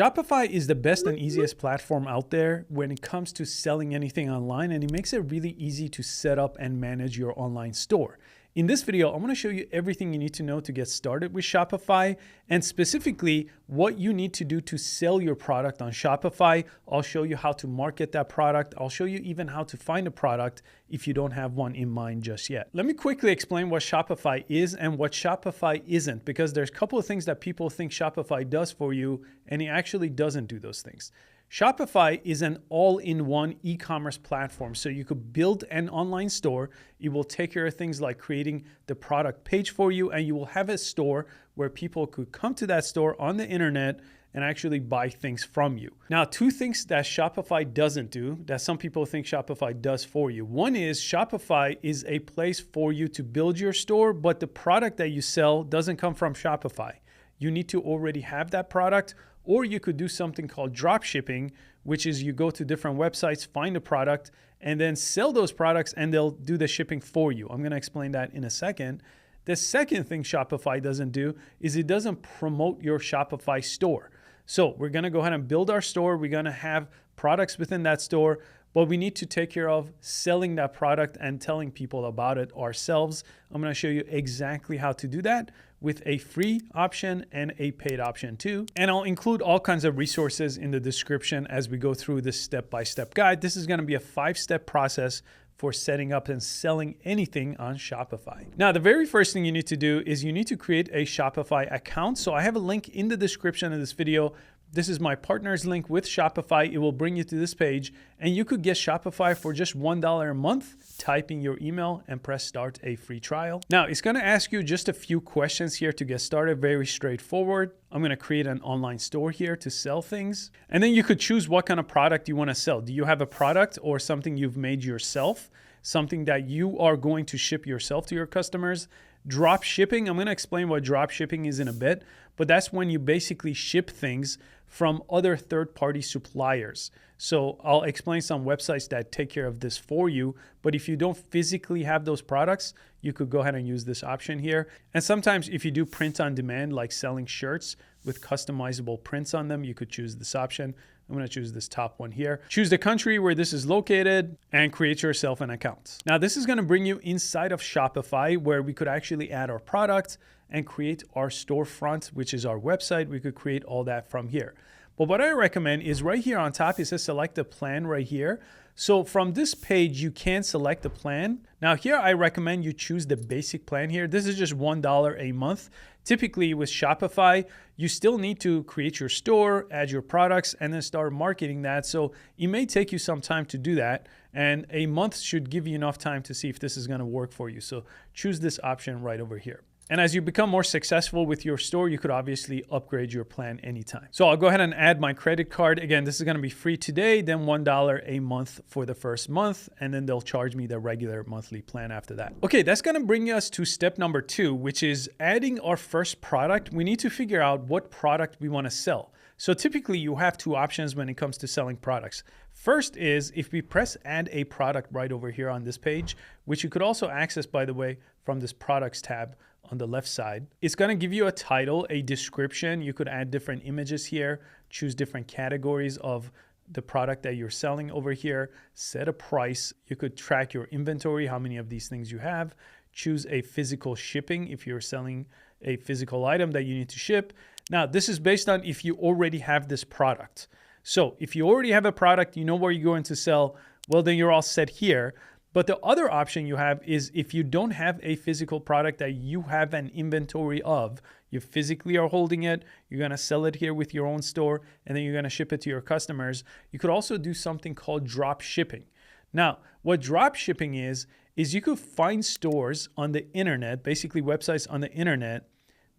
Shopify is the best and easiest platform out there when it comes to selling anything online, and it makes it really easy to set up and manage your online store. In this video, I'm going to show you everything you need to know to get started with Shopify, and specifically what you need to do to sell your product on Shopify. I'll show you how to market that product. I'll show you even how to find a product if you don't have one in mind just yet. Let me quickly explain what Shopify is and what Shopify isn't, because there's a couple of things that people think Shopify does for you, and it actually doesn't do those things. Shopify is an all-in-one e-commerce platform. So you could build an online store. It will take care of things like creating the product page for you, and you will have a store where people could come to that store on the internet and actually buy things from you. Now, two things that Shopify doesn't do that some people think Shopify does for you. One is Shopify is a place for you to build your store, but the product that you sell doesn't come from Shopify. You need to already have that product. Or you could do something called dropshipping, which is you go to different websites, find a product, and then sell those products, and they'll do the shipping for you. I'm going to explain that in a second. The second thing Shopify doesn't do is it doesn't promote your Shopify store. So we're going to go ahead and build our store. We're going to have products within that store, but we need to take care of selling that product and telling people about it ourselves. I'm going to show you exactly how to do that with a free option and a paid option too. And I'll include all kinds of resources in the description as we go through this step-by-step guide. This is going to be a 5-step process for setting up and selling anything on Shopify. Now, the very first thing you need to do is you need to create a Shopify account. So I have a link in the description of this video. This is my partner's link with Shopify. It will bring you to this page, and you could get Shopify for just $1 a month. Type in your email and press start a free trial. Now, it's going to ask you just a few questions here to get started. Very straightforward. I'm going to create an online store here to sell things. And then you could choose what kind of product you want to sell. Do you have a product or something you've made yourself? Something that you are going to ship yourself to your customers? Drop shipping, I'm going to explain what drop shipping is in a bit, but that's when you basically ship things from other third-party suppliers. So I'll explain some websites that take care of this for you, but if you don't physically have those products, you could go ahead and use this option here. And sometimes if you do print on demand, like selling shirts with customizable prints on them, you could choose this option. I'm going to choose this top one here. Choose the country where this is located and create yourself an account. Now, this is going to bring you inside of Shopify where we could actually add our product and create our storefront, which is our website. We could create all that from here. But what I recommend is right here on top, it says select the plan right here. So from this page, you can select the plan. Now here, I recommend you choose the basic plan here. This is just $1 a month. Typically with Shopify, you still need to create your store, add your products, and then start marketing that. So it may take you some time to do that. And a month should give you enough time to see if this is going to work for you. So choose this option right over here. And as you become more successful with your store, you could obviously upgrade your plan anytime. So I'll go ahead and add my credit card. Again, this is going to be free today, then $1 a month for the first month, and then they'll charge me the regular monthly plan after that. Okay, that's going to bring us to step number 2, which is adding our first product. We need to figure out what product we want to sell. So typically you have 2 options when it comes to selling products. First is if we press add a product right over here on this page, which you could also access, by the way, from this products tab on the left side. It's going to give you a title, a description. You could add different images here, choose different categories of the product that you're selling over here, set a price. You could track your inventory, how many of these things you have, choose a physical shipping if you're selling a physical item that you need to ship. Now, this is based on if you already have this product. So if you already have a product, you know where you're going to sell, well, then you're all set here. But the other option you have is if you don't have a physical product that you have an inventory of, you physically are holding it, you're going to sell it here with your own store, and then you're going to ship it to your customers. You could also do something called drop shipping. Now, what drop shipping is you could find stores on the internet, basically websites on the internet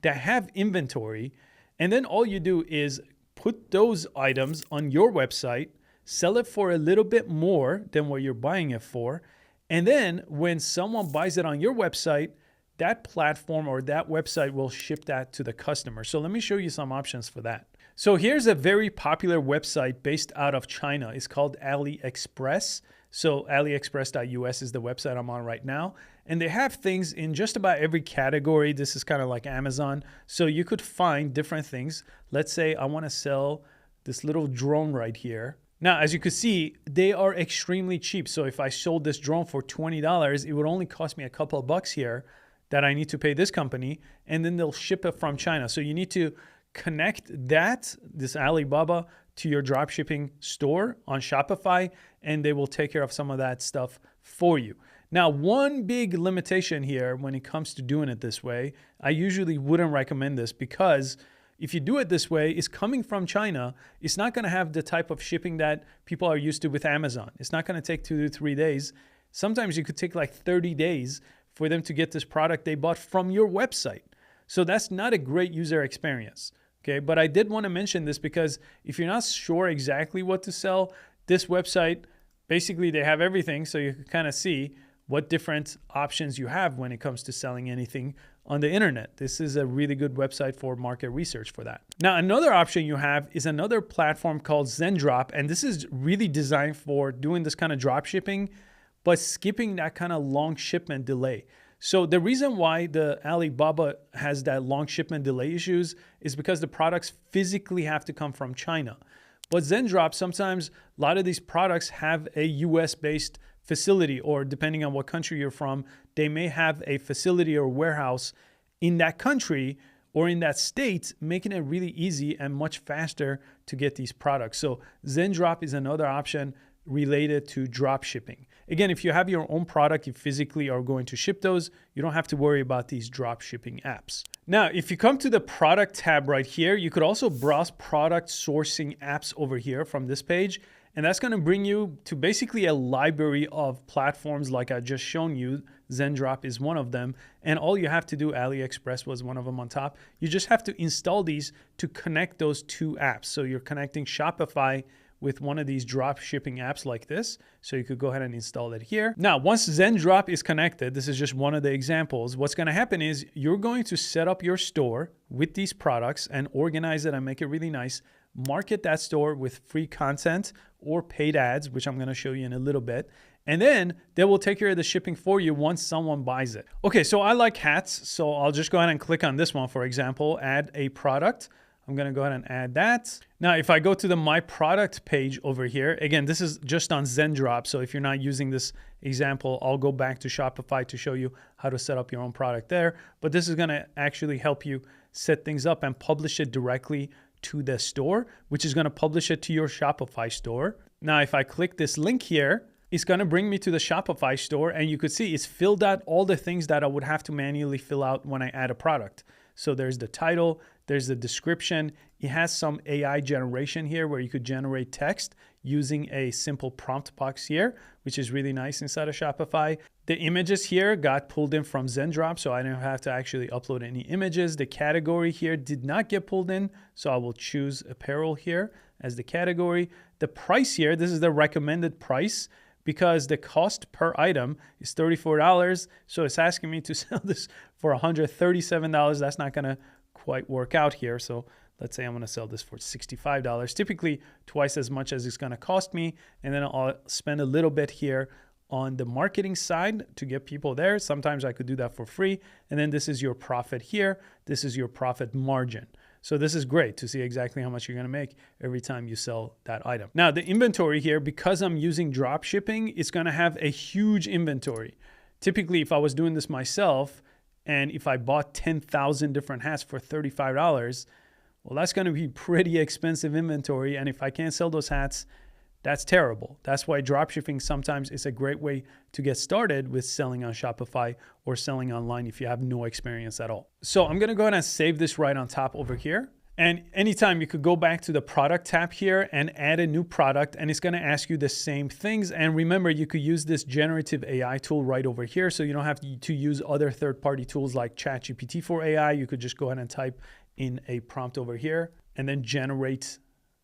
that have inventory, and then all you do is put those items on your website, sell it for a little bit more than what you're buying it for. And then when someone buys it on your website, that platform or that website will ship that to the customer. So let me show you some options for that. So here's a very popular website based out of China. It's called AliExpress. So aliexpress.us is the website I'm on right now. And they have things in just about every category. This is kind of like Amazon. So you could find different things. Let's say I want to sell this little drone right here. Now, as you can see, they are extremely cheap. So if I sold this drone for $20, it would only cost me a couple of bucks here that I need to pay this company, and then they'll ship it from China. So you need to connect this Alibaba, to your dropshipping store on Shopify, and they will take care of some of that stuff for you. Now, one big limitation here when it comes to doing it this way, I usually wouldn't recommend this, because if you do it this way, it's coming from China. It's not going to have the type of shipping that people are used to with Amazon. It's not going to take 2 to 3 days. Sometimes you could take like 30 days for them to get this product they bought from your website. So that's not a great user experience. Okay, but I did want to mention this because if you're not sure exactly what to sell, this website, basically they have everything, so you can kind of see what different options you have when it comes to selling anything on the internet. This is a really good website for market research for that. Now, another option you have is another platform called ZenDrop, and this is really designed for doing this kind of drop shipping, but skipping that kind of long shipment delay. So the reason why the Alibaba has that long shipment delay issues is because the products physically have to come from China. But ZenDrop, sometimes a lot of these products have a US-based facility, or depending on what country you're from, they may have a facility or warehouse in that country or in that state, making it really easy and much faster to get these products. So ZenDrop is another option related to drop shipping. Again, if you have your own product, you physically are going to ship those, you don't have to worry about these drop shipping apps. Now, if you come to the product tab right here, you could also browse product sourcing apps over here from this page. And that's going to bring you to basically a library of platforms like I just shown you. ZenDrop is one of them. And all you have to do, AliExpress was one of them on top. You just have to install these to connect those two apps. So you're connecting Shopify with one of these drop shipping apps like this. So you could go ahead and install it here. Now, once ZenDrop is connected, this is just one of the examples. What's going to happen is you're going to set up your store with these products and organize it and make it really nice. Market that store with free content or paid ads, which I'm going to show you in a little bit. And then they will take care of the shipping for you once someone buys it. Okay, so I like hats. So I'll just go ahead and click on this one, for example, add a product. I'm going to go ahead and add that. Now, if I go to the My Product page over here, again, this is just on ZenDrop. So if you're not using this example, I'll go back to Shopify to show you how to set up your own product there. But this is going to actually help you set things up and publish it directly to the store, which is going to publish it to your Shopify store. Now, if I click this link here, it's going to bring me to the Shopify store, and you could see it's filled out all the things that I would have to manually fill out when I add a product. So there's the title, there's the description. It has some AI generation here where you could generate text using a simple prompt box here, which is really nice inside of Shopify. The images here got pulled in from ZenDrop, so I didn't have to actually upload any images. The category here did not get pulled in, so I will choose apparel here as the category. The price here, this is the recommended price because the cost per item is $34. So it's asking me to sell this for $137. That's not going to quite work out here. So let's say I'm going to sell this for $65, typically twice as much as it's going to cost me. And then I'll spend a little bit here on the marketing side to get people there. Sometimes I could do that for free. And then this is your profit here. This is your profit margin. So this is great to see exactly how much you're going to make every time you sell that item. Now, the inventory here, because I'm using drop shipping, it's going to have a huge inventory. Typically, if I was doing this myself, and if I bought 10,000 different hats for $35, well, that's going to be pretty expensive inventory. And if I can't sell those hats, that's terrible. That's why dropshipping sometimes is a great way to get started with selling on Shopify or selling online if you have no experience at all. So I'm going to go ahead and save this right on top over here. And anytime you could go back to the product tab here and add a new product, and it's going to ask you the same things. And remember, you could use this generative AI tool right over here. So you don't have to use other third-party tools like ChatGPT for AI. You could just go ahead and type in a prompt over here and then generate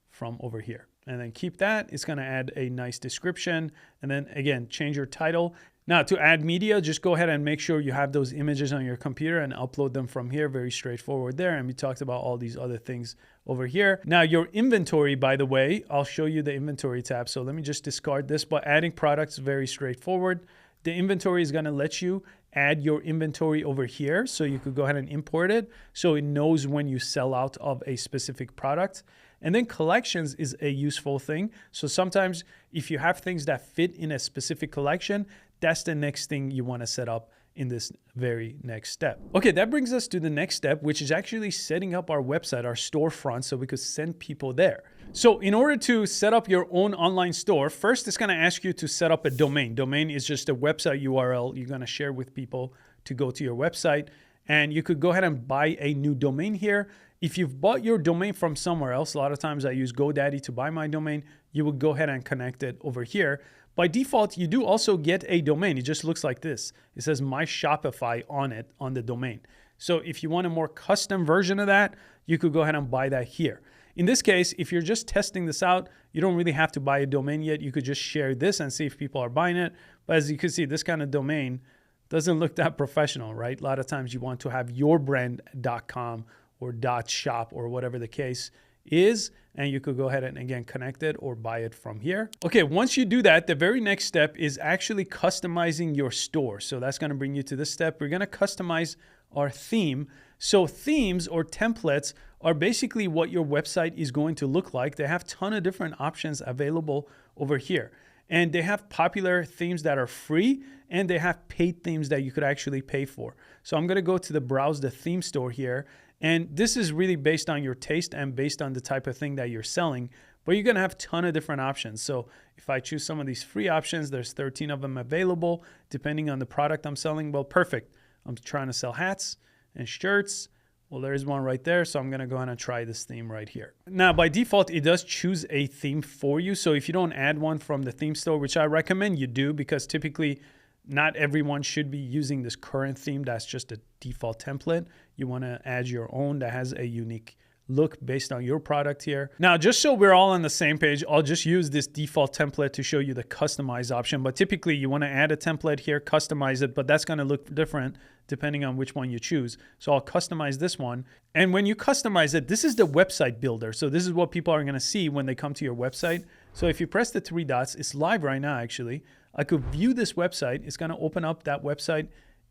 from over here. And then keep that. It's going to add a nice description. And then again, change your title. Now to add media, just go ahead and make sure you have those images on your computer and upload them from here. Very straightforward there. And we talked about all these other things over here. Now your inventory, by the way, I'll show you the inventory tab. So let me just discard this, but adding products, very straightforward. The inventory is going to let you add your inventory over here. So you could go ahead and import it so it knows when you sell out of a specific product. And then collections is a useful thing. So sometimes if you have things that fit in a specific collection, that's the next thing you want to set up in this very next step. Okay, that brings us to the next step, which is actually setting up our website, our storefront, so we could send people there. So in order to set up your own online store, first it's gonna ask you to set up a domain. Domain is just a website URL you're gonna share with people to go to your website. And you could go ahead and buy a new domain here. If you've bought your domain from somewhere else, a lot of times I use GoDaddy to buy my domain, you would go ahead and connect it over here. By default, you do also get a domain. It just looks like this. It says My Shopify on it, on the domain. So if you want a more custom version of that, you could go ahead and buy that here. In this case, if you're just testing this out, you don't really have to buy a domain yet. You could just share this and see if people are buying it. But as you can see, this kind of domain doesn't look that professional, right? A lot of times you want to have yourbrand.com or .shop or whatever the case is, and you could go ahead and again connect it or buy it from here. Okay, once you do that, the very next step is actually customizing your store. So that's gonna bring you to this step. We're gonna customize our theme. So themes or templates are basically what your website is going to look like. They have a ton of different options available over here. And they have popular themes that are free, and they have paid themes that you could actually pay for. So I'm gonna go to the browse the theme store here. And this is really based on your taste and based on the type of thing that you're selling, but you're gonna have a ton of different options. So if I choose some of these free options, there's 13 of them available, depending on the product I'm selling. Well, perfect. I'm trying to sell hats and shirts. Well, there's one right there. So I'm gonna go ahead and try this theme right here. Now, by default, it does choose a theme for you. So if you don't add one from the theme store, which I recommend you do, because typically not everyone should be using this current theme. That's just a default template. You want to add your own that has a unique look based on your product here. Now, just so we're all on the same page, I'll just use this default template to show you the customize option. But typically you want to add a template here, customize it, but that's going to look different depending on which one you choose. So I'll customize this one. And when you customize it, this is the website builder. So this is what people are going to see when they come to your website. So if you press the three dots, it's live right now actually. I could view this website. It's going to open up that website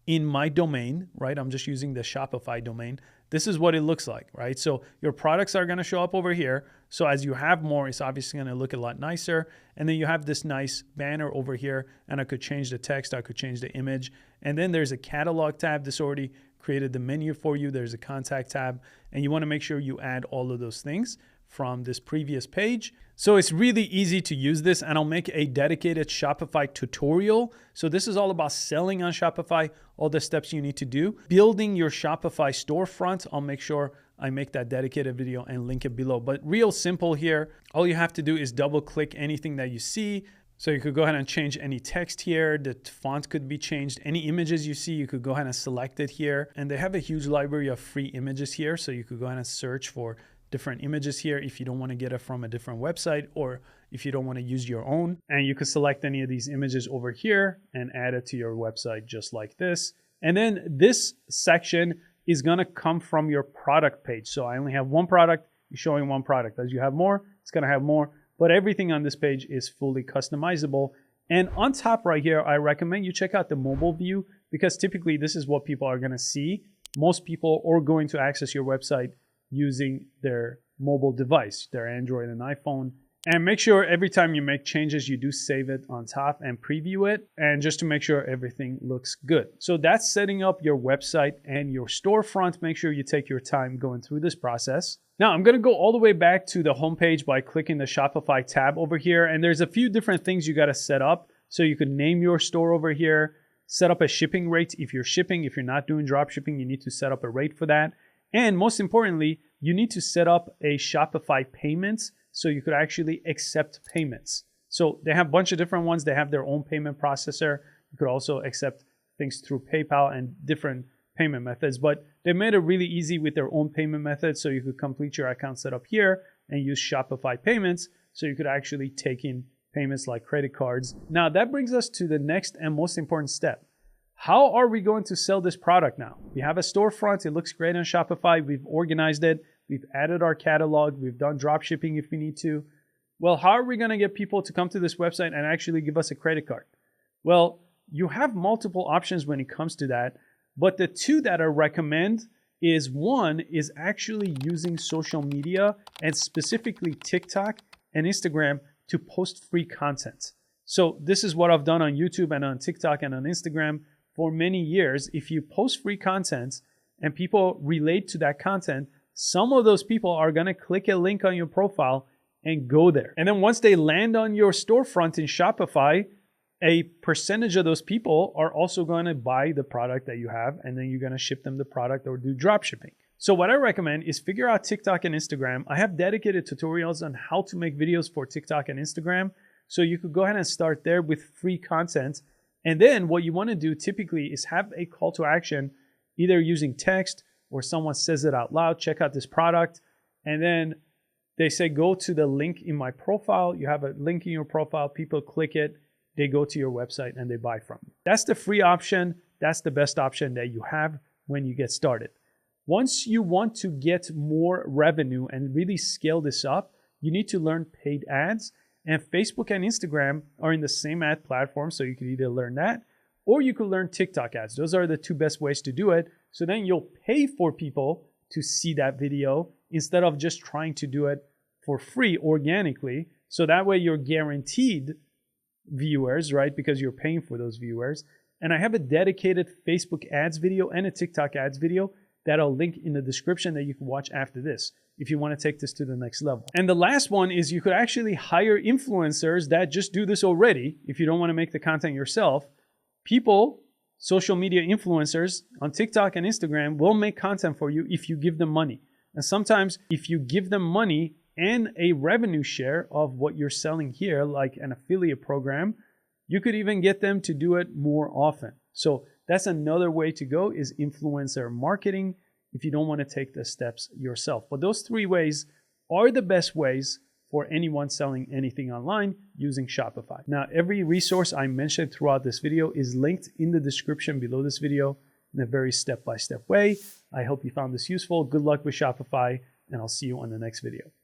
in my domain, right? I'm just using the Shopify domain. This is what it looks like, right? So your products are going to show up over here. So as you have more, it's obviously going to look a lot nicer. And then you have this nice banner over here, and I could change the text. I could change the image. And then there's a catalog tab. This already created the menu for you. There's a contact tab, and you want to make sure you add all of those things from this previous page. So it's really easy to use this, and I'll make a dedicated Shopify tutorial. So this is all about selling on Shopify, all the steps you need to do. Building your Shopify storefront, I'll make sure I make that dedicated video and link it below. But real simple here, all you have to do is double click anything that you see. So you could go ahead and change any text here. The font could be changed. Any images you see, you could go ahead and select it here. And they have a huge library of free images here. So you could go ahead and search for different images here if you don't want to get it from a different website, or if you don't want to use your own. And you could select any of these images over here and add it to your website just like this. And then this section is going to come from your product page. So I only have one product, you're showing one product. As you have more, it's going to have more, but everything on this page is fully customizable. And on top right here, I recommend you check out the mobile view, because typically this is what people are going to see. Most people are going to access your website using their mobile device, their Android and iPhone. And make sure every time you make changes, you do save it on top and preview it, and just to make sure everything looks good. So that's setting up your website and your storefront. Make sure you take your time going through this process. Now I'm gonna go all the way back to the homepage by clicking the Shopify tab over here. And there's a few different things you gotta set up. So you could name your store over here, set up a shipping rate if you're shipping. If you're not doing drop shipping, you need to set up a rate for that. And most importantly, you need to set up a Shopify payments so you could actually accept payments. So they have a bunch of different ones. They have their own payment processor. You could also accept things through PayPal and different payment methods, but they made it really easy with their own payment methods. So you could complete your account setup here and use Shopify payments. So you could actually take in payments like credit cards. Now that brings us to the next and most important step. How are we going to sell this product now? We have a storefront. It looks great on Shopify. We've organized it. We've added our catalog. We've done drop shipping if we need to. Well, how are we going to get people to come to this website and actually give us a credit card? Well, you have multiple options when it comes to that, but the two that I recommend is one is actually using social media and specifically TikTok and Instagram to post free content. So this is what I've done on YouTube and on TikTok and on Instagram for many years. If you post free content and people relate to that content, some of those people are going to click a link on your profile and go there. And then once they land on your storefront in Shopify, a percentage of those people are also going to buy the product that you have, and then you're going to ship them the product or do drop shipping. So what I recommend is figure out TikTok and Instagram. I have dedicated tutorials on how to make videos for TikTok and Instagram. So you could go ahead and start there with free content. And then what you want to do typically is have a call to action, either using text or someone says it out loud, check out this product. And then they say, go to the link in my profile. You have a link in your profile, people click it, they go to your website and they buy from you. That's the free option. That's the best option that you have when you get started. Once you want to get more revenue and really scale this up, you need to learn paid ads. And Facebook and Instagram are in the same ad platform, so you can either learn that or you could learn TikTok ads. Those are the two best ways to do it. So then you'll pay for people to see that video instead of just trying to do it for free organically. So that way you're guaranteed viewers, right? Because you're paying for those viewers. And I have a dedicated Facebook ads video and a TikTok ads video that I'll link in the description that you can watch after this if you want to take this to the next level. And the last one is you could actually hire influencers that just do this already if you don't want to make the content yourself. People, social media influencers on TikTok and Instagram will make content for you if you give them money. And sometimes if you give them money and a revenue share of what you're selling here, like an affiliate program, you could even get them to do it more often. So that's another way to go, is influencer marketing if you don't want to take the steps yourself. But those three ways are the best ways for anyone selling anything online using Shopify. Now, every resource I mentioned throughout this video is linked in the description below this video in a very step-by-step way. I hope you found this useful. Good luck with Shopify, and I'll see you on the next video.